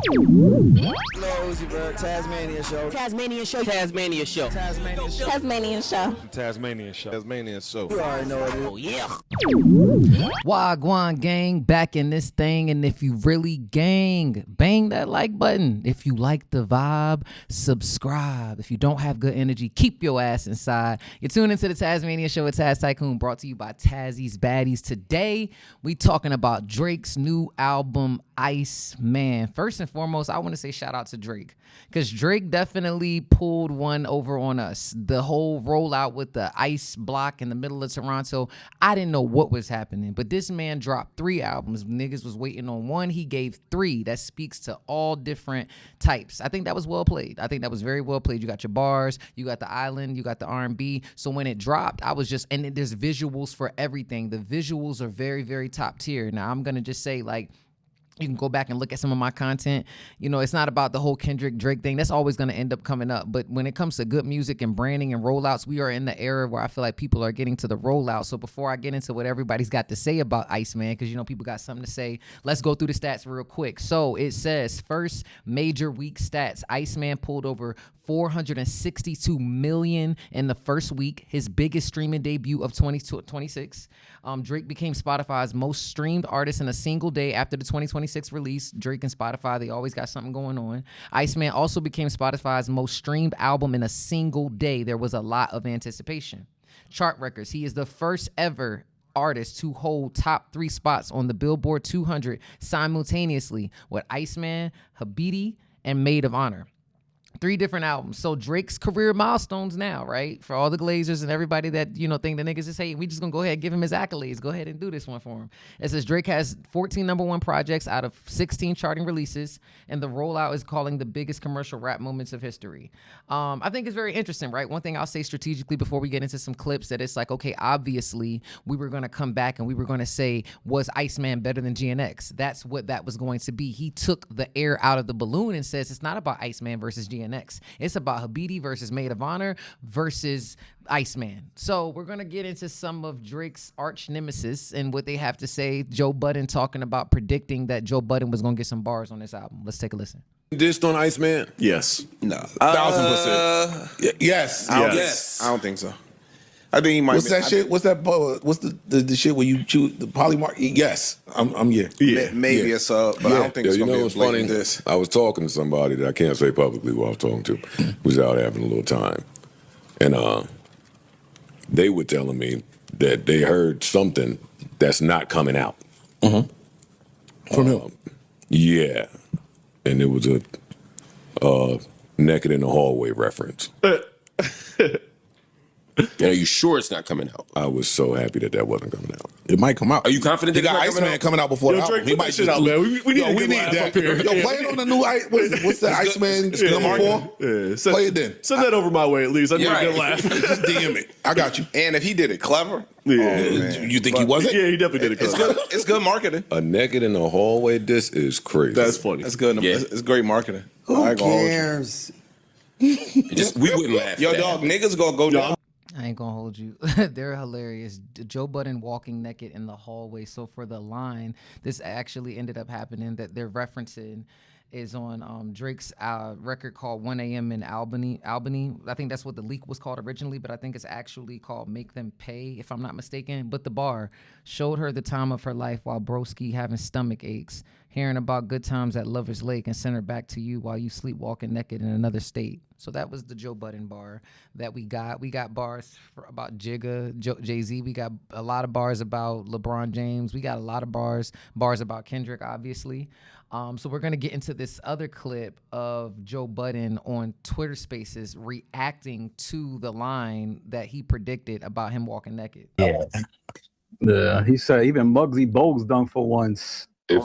Uzi Vert, Tasmania Show. Tasmania Show. Tasmania Show. Tasmania Show. Tasmanian Show. Tasmanian Show. Tasmanian Show. You already know what it is. Oh, yeah. Wagwan gang, back in this thing. And if you really gang, bang that like button. If you like the vibe, subscribe. If you don't have good energy, keep your ass inside. You're tuning into the Tasmania Show with Taz Tikoon, brought to you by Tazzy's Baddies. Today, we talking about Drake's new album, ICEMAN. First and foremost, I want to say shout out to Drake, because Drake definitely pulled one over on us. The whole rollout with the ice block in the middle of Toronto, I didn't know what was happening, but this man dropped 3 albums. Niggas was waiting on one. He gave 3. That speaks to all different types. I think that was well played. I think that was very well played. You got your bars, you got the island, you got the R&B. So when it dropped, I was just, and there's visuals for everything. The visuals are very, very top tier. Now, I'm going to just say, like, you can go back and look at some of my content. You know, it's not about the whole Kendrick Drake thing. That's always going to end up coming up. But when it comes to good music and branding and rollouts, we are in the era where I feel like people are getting to the rollout. So before I get into what everybody's got to say about ICEMAN, because, you know, people got something to say, let's go through the stats real quick. So it says, first major week stats, ICEMAN pulled over 462 million in the first week, his biggest streaming debut of 2026. Drake became Spotify's most streamed artist in a single day after the 2026 release. Drake and Spotify, they always got something going on. ICEMAN also became Spotify's most streamed album in a single day. There was a lot of anticipation. Chart records, he is the first ever artist to hold top 3 spots on the Billboard 200 simultaneously with ICEMAN, Habiti, and Maid of Honour. 3 different albums. So Drake's career milestones now, right? For all the Glazers and everybody that, you know, think the niggas is hating, we just gonna go ahead and give him his accolades. Go ahead and do this one for him. It says Drake has 14 number 1 projects out of 16 charting releases, and the rollout is calling the biggest commercial rap moments of history. I think it's very interesting, right? One thing I'll say strategically before we get into some clips, that it's like, okay, obviously we were gonna come back and we were gonna say, was ICEMAN better than GNX? That's what that was going to be. He took the air out of the balloon and says it's not about ICEMAN versus GNX. It's about Habiti versus Maid of Honour versus ICEMAN. So we're going to get into some of Drake's arch nemesis and what they have to say. Joe Budden talking about predicting that Joe Budden was going to get some bars on this album. Let's take a listen. Dissed on ICEMAN? Yes. No. 1,000%. Yes. Yes. I don't think so. I think he might. What's that shit? What's that? What's the shit where you chew the polymark? Yes, I'm yeah. Maybe a sub, but I don't think it's you gonna know be a what's funny? blatant diss. I was talking to somebody that I can't say publicly who I was talking to, who's out having a little time, and they were telling me that they heard something that's not coming out. From him. Yeah, and it was a naked in the hallway reference. And are you sure it's not coming out? I was so happy that wasn't coming out. It might come out. Are you confident They that got it's not coming ICEMAN out? coming out before the album. Drake, He put might that shit just out, do- man. We need Yo, a we good need laugh that. up here. Yo, play it on the new what's the ICEMAN number 4? Yeah, Play it then. Send that over my way at least. I need Yeah, a good right. laugh. Just DM it. I got you. And if he did it clever, Yeah. You think he wasn't? Yeah, he definitely did it. it's good. It's good marketing. A naked in the hallway. This is crazy. That's funny. It's good. Yeah. It's great marketing. Who I ain't gonna hold you. cares? We wouldn't laugh. Yo, at that. dog, niggas gonna go down. I ain't gonna hold you. They're hilarious. Joe Budden walking naked in the hallway. So for the line, this actually ended up happening that they're referencing is on Drake's record called 1 a.m. in Albany. I think that's what the leak was called originally, but I think it's actually called Make Them Pay, if I'm not mistaken. But the bar showed her the time of her life while broski having stomach aches, hearing about good times at Lover's Lake, and sent her back to you while you sleepwalking naked in another state. So that was the Joe Budden bar that we got. We got bars about Jigga, Jay-Z. We got a lot of bars about LeBron James. We got a lot of bars about Kendrick, obviously. So we're going to get into this other clip of Joe Budden on Twitter Spaces reacting to the line that he predicted about him walking naked. Yeah, he said even Muggsy Bogues done for once. If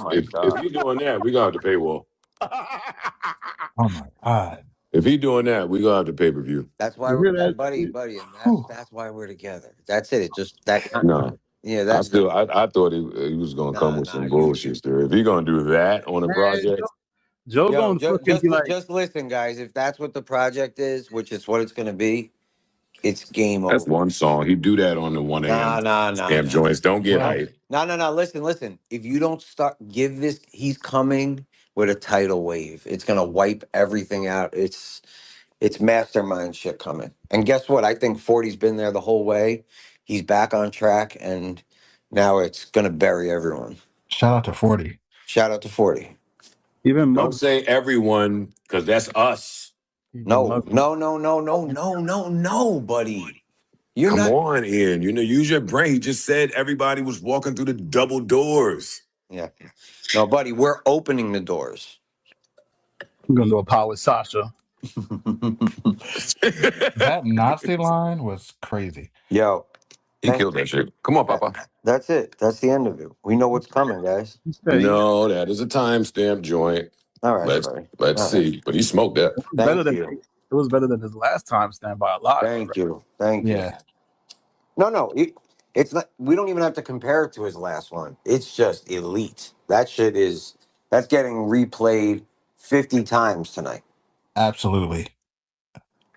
he doing that, we gonna have to paywall. Oh my God. If he doing that, we gonna have to pay per view. That's why You we're hear that? buddy, and that's why we're together. That's it. It just that. No, Yeah, I that's thought he was gonna come with some bullshit there. If he gonna do that on a project, Joe Yo, gonna fucking be like, just listen, guys. If that's what the project is, which is what it's gonna be, it's game over. that's one song. He do that on the 1 a.m. Nah. Scam joints. Don't get hyped. No. Listen. If you don't start, he's coming with a tidal wave. It's gonna wipe everything out. It's mastermind shit coming. And guess what? I think 40's been there the whole way. He's back on track, and now it's gonna bury everyone. Shout out to 40. Shout out to 40. Even Don't Muggsy. say everyone, because that's us. Even No, Muggsy. no, buddy. You're Come not. on, Ian. You know, use your brain. He just said everybody was walking through the double doors. Yeah. No, buddy, we're opening the doors. I'm gonna do a power with Sasha. That Nazi line was crazy. Yo, He killed that shit. Come on, Papa. that's it. That's the end of it. We know what's coming, guys. He said he No, that is a timestamp joint. All right, Let's buddy. let's All see. But he smoked that. was better Thank than you. it was better than his last time stand by a lot. Thank you. Thank you. Yeah. No. It's not. We don't even have to compare it to his last one. It's just elite. That's getting replayed 50 times tonight. Absolutely.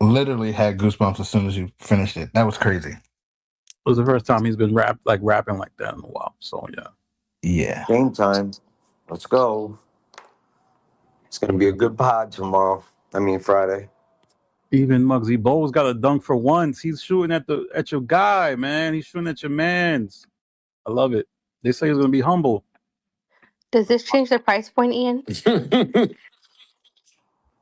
Literally had goosebumps as soon as you finished it. That was crazy. It was the first time he's been rapping like that in a while. So yeah. Yeah. Game time. Let's go. It's gonna be a good pod tomorrow. Friday. Even Muggsy Bogues got a dunk for once. He's shooting at your guy, man. He's shooting at your mans. I love it. They say he's gonna be humble. Does this change the price point, Ian?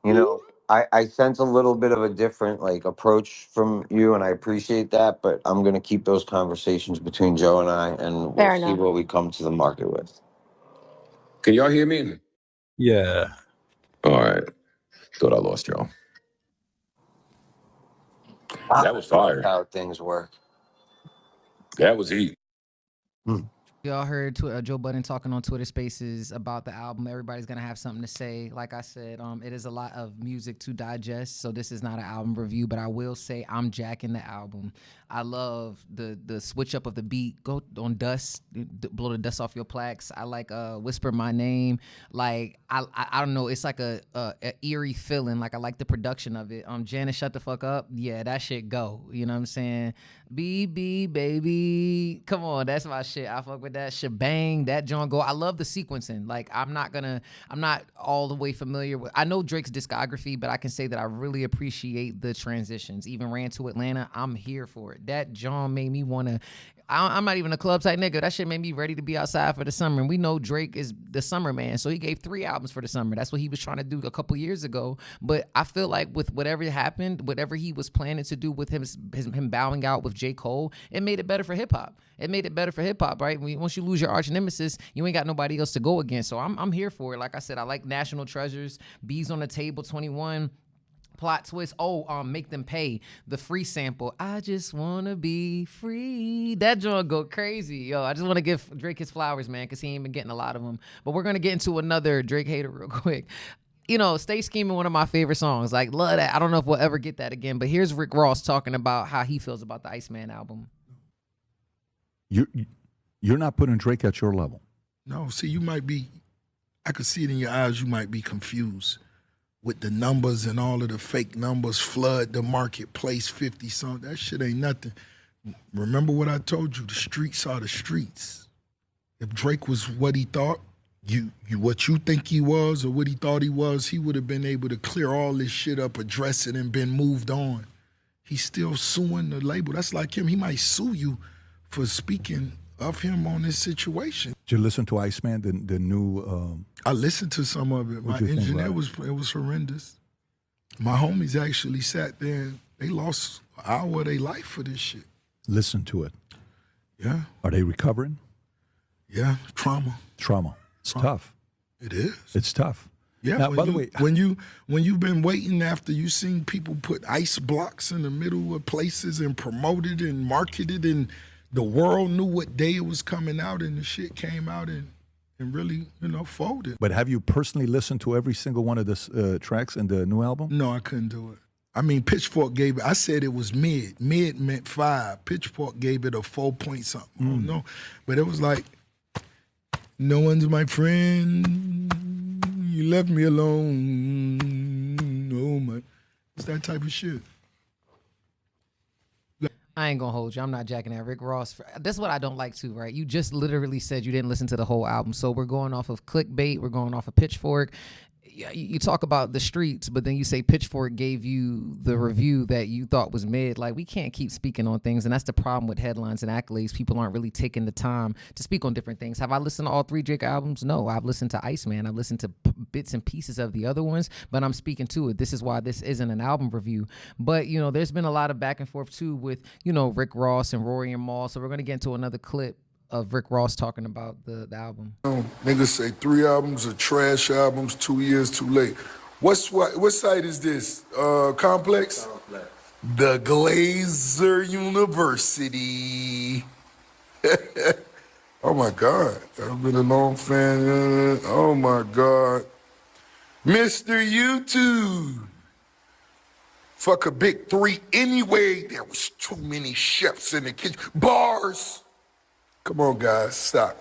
You know, I sense a little bit of a different approach from you, and I appreciate that. But I'm gonna keep those conversations between Joe and I, and Fair we'll see enough. what we come to the market with. Can y'all hear me? Yeah. All right. Thought I lost y'all. That was fire. How things work. That was heat. Y'all heard Joe Budden talking on Twitter Spaces about the album. Everybody's gonna have something to say. Like I said, it is a lot of music to digest, so this is not an album review. But I will say I'm jacking the album. I love the switch up of the beat. Go on Dust, blow the dust off your plaques. I like Whisper My Name. Like I don't know. It's like a eerie feeling. Like I like the production of it. Janice, Shut the Fuck Up. Yeah, that shit go. You know what I'm saying? BB baby, come on, that's my shit. I fuck with that shebang. That John go. I love the sequencing. Like I'm not all the way familiar with. I know Drake's discography, but I can say that I really appreciate the transitions. Even Ran to Atlanta, I'm here for it. That John made me wanna. I'm not even a club type nigga. That shit made me ready to be outside for the summer. And we know Drake is the summer man, so he gave 3 albums for the summer. That's what he was trying to do a couple years ago. But I feel like with whatever happened, whatever he was planning to do with him bowing out with J. Cole, it made it better for hip hop. It made it better for hip hop, right? Once you lose your arch nemesis, you ain't got nobody else to go against. So I'm here for it. Like I said, I like National Treasures, Bees on the Table, 21. Plot twist. Make them pay. The free sample. I just wanna be free. That joint go crazy. Yo, I just want to give Drake his flowers, man, because he ain't been getting a lot of them. But we're gonna get into another Drake hater real quick. You know, Stay Scheming, one of my favorite songs. Like, love that. I don't know if we'll ever get that again. But here's Rick Ross talking about how he feels about the ICEMAN album. You're not putting Drake at your level. No, see, you might be. I could see it in your eyes. You might be confused with the numbers and all of the fake numbers flood the marketplace, 50 something. That shit ain't nothing. Remember what I told you, the streets are the streets. If Drake was what he thought, what you think he was or what he thought he was, he would have been able to clear all this shit up, address it, and been moved on. He's still suing the label. That's like him. He might sue you for speaking of him on this situation. Did you listen to ICEMAN, the new... I listened to some of it. My engineer it was horrendous. My homies actually sat there and they lost an hour of their life for this shit. Listen to it. Yeah. Are they recovering? Yeah, trauma. It's tough. It is. It's tough. Yeah, now, by the way, when you've been waiting after you've seen people put ice blocks in the middle of places and promoted and marketed and the world knew what day it was coming out and the shit came out and really, folded. But have you personally listened to every single one of the tracks in the new album? No, I couldn't do it. I mean, Pitchfork gave it, I said it was mid. Mid meant 5. Pitchfork gave it a 4 point something. I don't know. But it was like, no one's my friend. You left me alone. Oh, my. It's that type of shit. I ain't gonna hold you. I'm not jacking that. Rick Ross. That's what I don't like too, right? You just literally said you didn't listen to the whole album. So we're going off of clickbait. We're going off of Pitchfork. You talk about the streets, but then you say Pitchfork gave you the review that you thought was mid. Like, we can't keep speaking on things, and that's the problem with headlines and accolades. People aren't really taking the time to speak on different things. Have I listened to all 3 Drake albums? No. I've listened to ICEMAN. I've listened to bits and pieces of the other ones, but I'm speaking to it. This is why this isn't an album review. But, you know, there's been a lot of back and forth, too, with, you know, Rick Ross and Rory and Mal. So we're going to get into another clip of Rick Ross talking about the album. Niggas say 3 albums are trash albums, 2 years too late. What site is this? Complex? The Glazer University. Oh my God. I've been a long fan. Oh my God. Mr. YouTube. Fuck a big 3 anyway. There was too many chefs in the kitchen. Bars. Come on, guys, stop.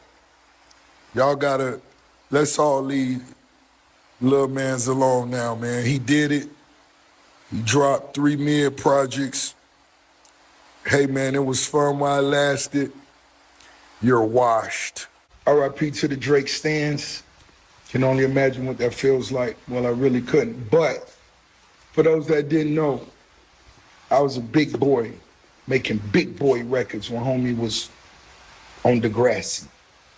Y'all let's all leave Lil Mans alone now, man. He did it. He dropped 3 mid projects. Hey, man, it was fun while it lasted. You're washed. R.I.P. to the Drake stands. Can only imagine what that feels like. Well, I really couldn't. But for those that didn't know, I was a big boy making big boy records when homie was on Degrassi.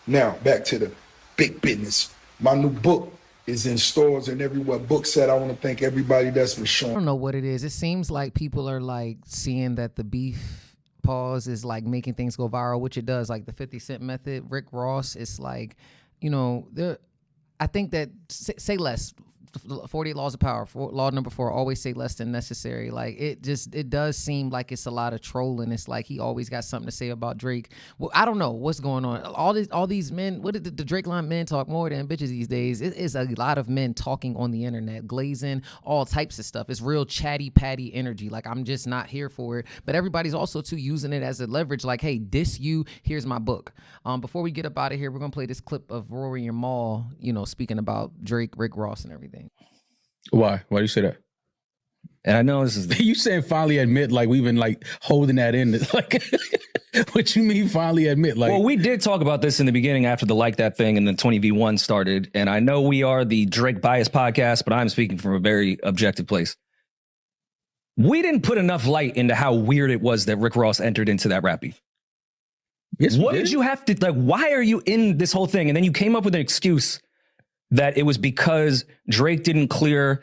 Now, back to the big business. My new book is in stores and everywhere books said. I want to thank everybody that's been showing. I don't know what it is. It seems like people are like seeing that the beef pause is like making things go viral, which it does. Like the 50 Cent method, Rick Ross, it's like, you know, I think that say less. 48 laws of power. Law number 4, always say less than necessary. Like, it does seem like it's a lot of trolling. It's like he always got something to say about Drake. Well, I don't know what's going on. All these men, what did the Drake line, men talk more than bitches these days. It is a lot of men talking on the internet, glazing all types of stuff. It's real chatty patty energy. Like, I'm just not here for it. But everybody's also too using it as a leverage. Like, hey, diss you, here's my book. Before we get up out of here, we're gonna play this clip of Rory and Mal, you know, speaking about Drake, Rick Ross, and everything. Why do you say that? And I know this is you saying finally admit, like we've been like holding that in. Like, what you mean finally admit? Like, well, we did talk about this in the beginning after the Like That thing and the 20v1 started. And I know we are the Drake Bias podcast, but I'm speaking from a very objective place. We didn't put enough light into how weird it was that Rick Ross entered into that rap beef. Yes, what did you have to, like, why are you in this whole thing? And then you came up with an excuse that it was because Drake didn't clear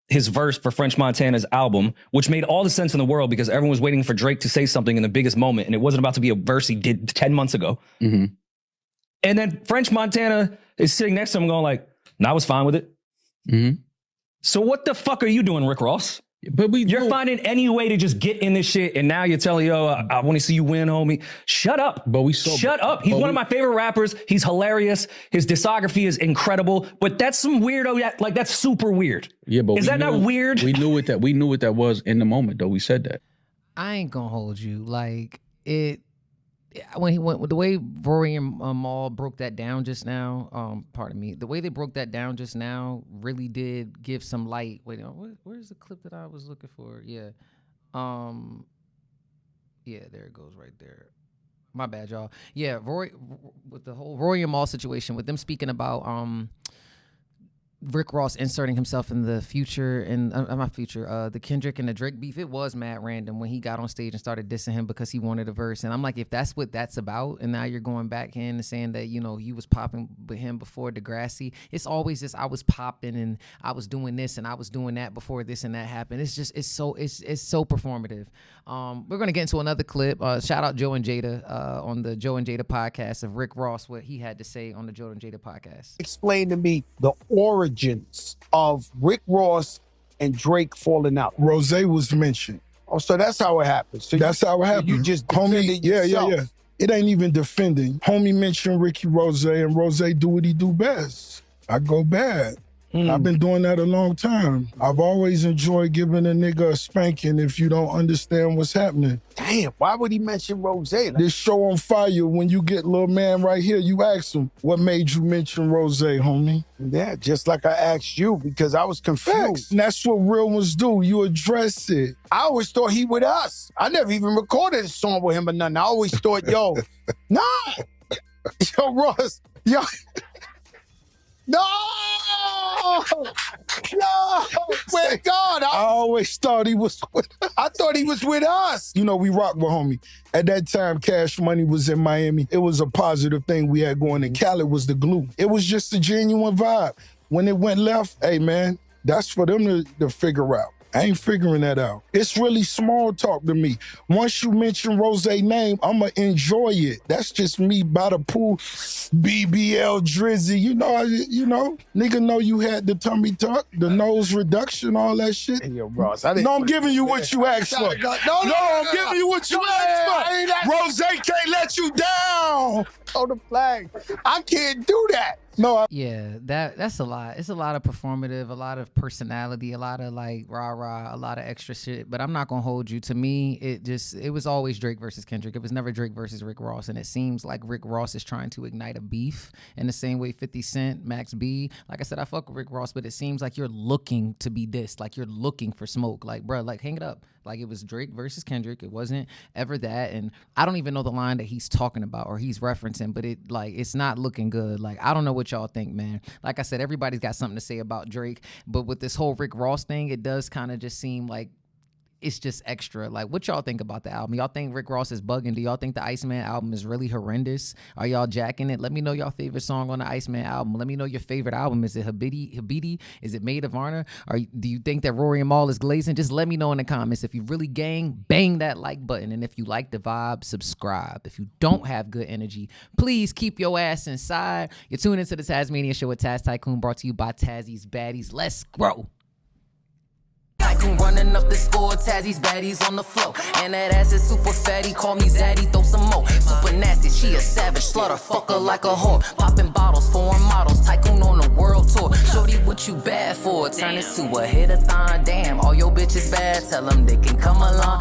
his verse for French Montana's album, which made all the sense in the world because everyone was waiting for Drake to say something in the biggest moment, and it wasn't about to be a verse he did 10 months ago. Mm-hmm. And then French Montana is sitting next to him going like, I was fine with it. Mm-hmm. So what the fuck are you doing, Rick Ross? But you're finding any way to just get in this shit, and now you're telling, yo, I want to see you win, homie. Shut up. But shut up. He's one of my favorite rappers. He's hilarious. His discography is incredible. But that's some weirdo. Like, that's super weird. Yeah, but is that not weird? We knew what that was in the moment, though. We said that. I ain't gonna hold you. Like, when he went with the way Rory and Mal broke that down just now, pardon me, the way they broke that down just now really did give some light. Wait, where's the clip that I was looking for? Yeah. Yeah, there it goes right there. My bad, y'all. Yeah, Rory, with the whole Rory and Mal situation, with them speaking about Rick Ross inserting himself in the future and the Kendrick and the Drake beef, it was mad random when he got on stage and started dissing him because he wanted a verse. And I'm like, if that's what that's about, and now you're going back in and saying that, you know, you was popping with him before Degrassi, it's always this, I was popping and I was doing this and I was doing that before this and that happened. It's just, it's so performative. We're going to get into another clip. Shout out Joe and Jada on the Joe and Jada podcast of Rick Ross, what he had to say on the Joe and Jada podcast. Explain to me the origins of Rick Ross and Drake falling out. Rose was mentioned. Oh, so that's how it happened. So that's how it happened. You just homie, yeah. It ain't even defending. Homie mentioned Ricky Rose, and Rose do what he do best. I go bad. I've been doing that a long time. I've always enjoyed giving a nigga a spanking if you don't understand what's happening. Damn, why would he mention Rose? This show on fire, when you get little man right here, you ask him, what made you mention Rose, homie? Yeah, just like I asked you, because I was confused. Facts. And that's what real ones do. You address it. I always thought he with us. I never even recorded a song with him or nothing. I always thought, yo, nah. Yo, Ross, yo. No! No! Where's God? I always thought he was with us. I thought he was with us. You know, we rock with homie. At that time, Cash Money was in Miami. It was a positive thing we had going, and Khaled was the glue. It was just a genuine vibe. When it went left, hey, man, that's for them to figure out. I ain't figuring that out. It's really small talk to me. Once you mention Rose name, I'ma enjoy it. That's just me by the pool, BBL Drizzy. You know, nigga know you had the tummy tuck, the nose reduction, all that shit. Hey, yo, Ross, No, I'm giving you what you asked for. No, I'm giving you what you asked for. Rose can't let you down. On the flag. I can't do that. No, Yeah, that's a lot. It's a lot of performative, a lot of personality, a lot of like rah-rah, a lot of extra shit. But I'm not gonna hold you. To me, it was always Drake versus Kendrick. It was never Drake versus Rick Ross. And it seems like Rick Ross is trying to ignite a beef in the same way 50 Cent, Max B. Like I said, I fuck with Rick Ross, but it seems like you're looking to be dissed. Like you're looking for smoke. Like, bro, like hang it up. Like it was Drake versus Kendrick. It wasn't ever that. And I don't even know the line that he's talking about or he's referencing, but it's not looking good. Like, I don't know what y'all think, man. Like I said, everybody's got something to say about Drake, but with this whole Rick Ross thing, it does kind of just seem like it's just extra. Like, what y'all think about the album? Y'all think Rick Ross is bugging? Do y'all think the ICEMAN album is really horrendous? Are y'all jacking it? Let me know y'all favorite song on the ICEMAN album. Let me know your favorite album. Is it Habiti? Is it Maid of Honour? Or do you think that Rory and Mal is glazing? Just let me know in the comments. If you really gang, bang that like button. And if you like the vibe, subscribe. If you don't have good energy, please keep your ass inside. You're tuning into the Tasmania Show with Taz Tikoon, brought to you by Tazzy's Baddies. Let's grow. Tikoon running up the score, Tazzy's baddies on the floor. And that ass is super fatty, call me Zaddy, throw some more. Super nasty, she a savage, slaughter fucker like a whore. Popping bottles, foreign models, Tikoon on the world tour. Shorty, what you bad for? Turn this to a hit-a-thon, damn. All your bitches bad, tell them they can come along.